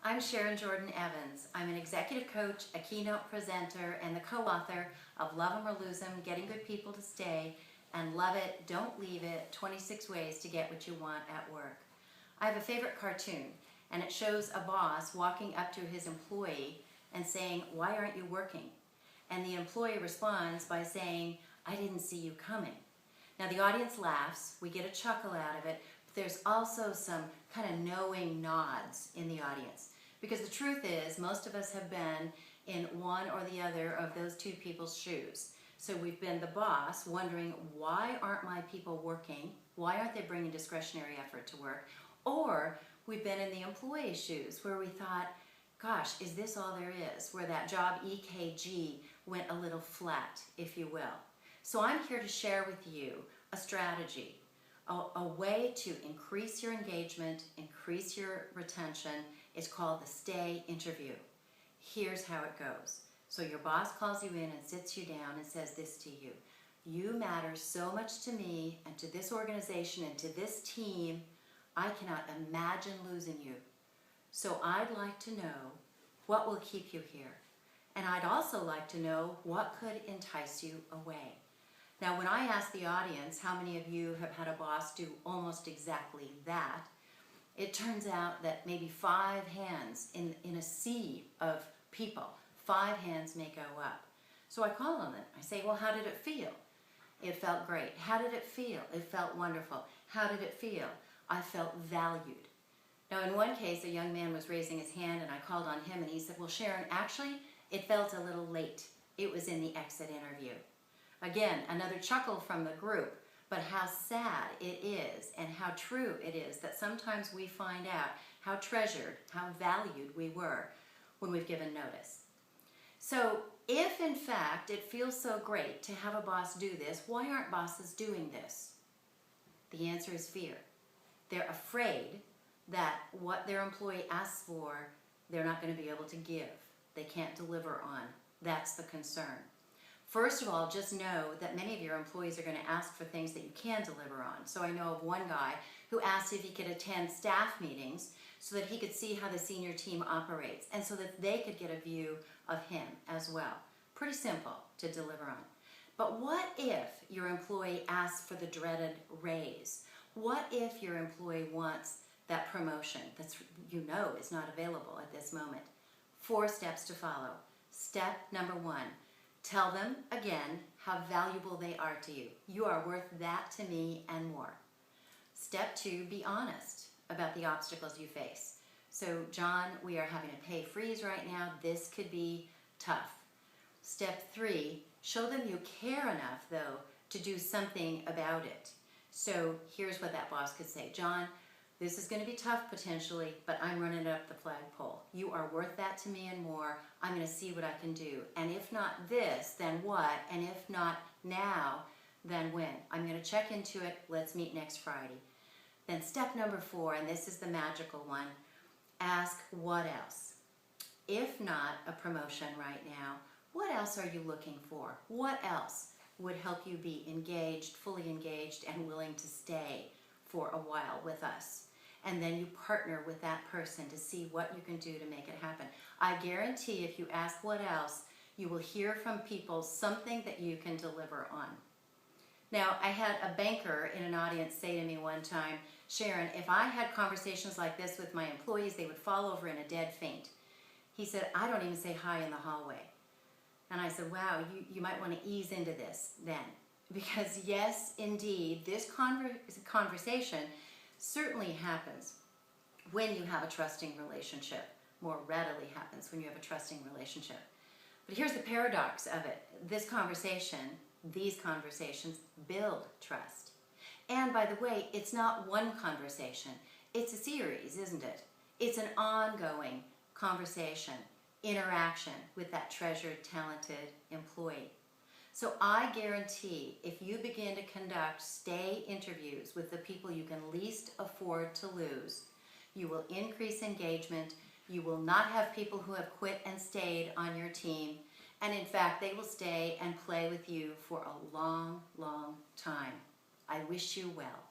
I'm Sharon Jordan Evans. I'm an executive coach, a keynote presenter, and the co-author of Love 'em or Lose 'em, Getting Good People to Stay, and Love It, Don't Leave It, 26 Ways to Get What You Want at Work. I have a favorite cartoon, and it shows a boss walking up to his employee and saying, "Why aren't you working?" And the employee responds by saying, "I didn't see you coming." Now the audience laughs, we get a chuckle out of it, but there's also some kind of knowing nods in the audience. Because the truth is, most of us have been in one or the other of those two people's shoes. So we've been the boss wondering, why aren't my people working? Why aren't they bringing discretionary effort to work? Or we've been in the employee's shoes where we thought, gosh, is this all there is? Where that job EKG went a little flat, if you will. So I'm here to share with you a strategy, a way to increase your engagement, increase your retention. It's called the STAY interview. Here's how it goes. So your boss calls you in and sits you down and says this to you: "You matter so much to me and to this organization and to this team, I cannot imagine losing you. So I'd like to know what will keep you here. And I'd also like to know what could entice you away." Now, when I ask the audience how many of you have had a boss do almost exactly that, it turns out that maybe 5 hands in a sea of people, 5 hands may go up. So I call on them. I say, "Well, how did it feel?" "It felt great." "How did it feel?" "It felt wonderful." "How did it feel?" "I felt valued." Now, in one case, a young man was raising his hand and I called on him and he said, "Well, Sharon, actually, it felt a little late. It was in the exit interview." Again, another chuckle from the group, but how sad it is and how true it is that sometimes we find out how treasured, how valued we were when we've given notice. So if in fact it feels so great to have a boss do this, why aren't bosses doing this? The answer is fear. They're afraid that what their employee asks for, they're not going to be able to give. They can't deliver on. That's the concern. First of all, just know that many of your employees are going to ask for things that you can deliver on. So I know of one guy who asked if he could attend staff meetings so that he could see how the senior team operates and so that they could get a view of him as well. Pretty simple to deliver on. But what if your employee asks for the dreaded raise? What if your employee wants that promotion that's is not available at this moment? 4 steps to follow. Step number 1. Tell them again how valuable they are to you. "You are worth that to me and more." Step 2, be honest about the obstacles you face. So, "John, we are having a pay freeze right now. This could be tough." Step 3, show them you care enough, though, to do something about it. So here's what that boss could say: "John, this is going to be tough potentially, but I'm running it up the flagpole. You are worth that to me and more. I'm going to see what I can do. And if not this, then what? And if not now, then when? I'm going to check into it. Let's meet next Friday." Then step number 4, and this is the magical one, ask what else. If not a promotion right now, what else are you looking for? What else would help you be engaged, fully engaged, and willing to stay for a while with us? And then you partner with that person to see what you can do to make it happen. I guarantee if you ask what else, you will hear from people something that you can deliver on. Now, I had a banker in an audience say to me one time, "Sharon, if I had conversations like this with my employees, they would fall over in a dead faint." He said, "I don't even say hi in the hallway." And I said, "Wow, you might want to ease into this then." Because yes, indeed, this conversation certainly happens when you have a trusting relationship. More readily happens when you have a trusting relationship. But here's the paradox of it. These conversations build trust. And by the way, it's not one conversation. It's a series, isn't it? It's an ongoing conversation, interaction with that treasured, talented employee. So I guarantee if you begin to conduct STAY interviews with the people you can least afford to lose, you will increase engagement, you will not have people who have quit and stayed on your team, and in fact they will stay and play with you for a long, long time. I wish you well.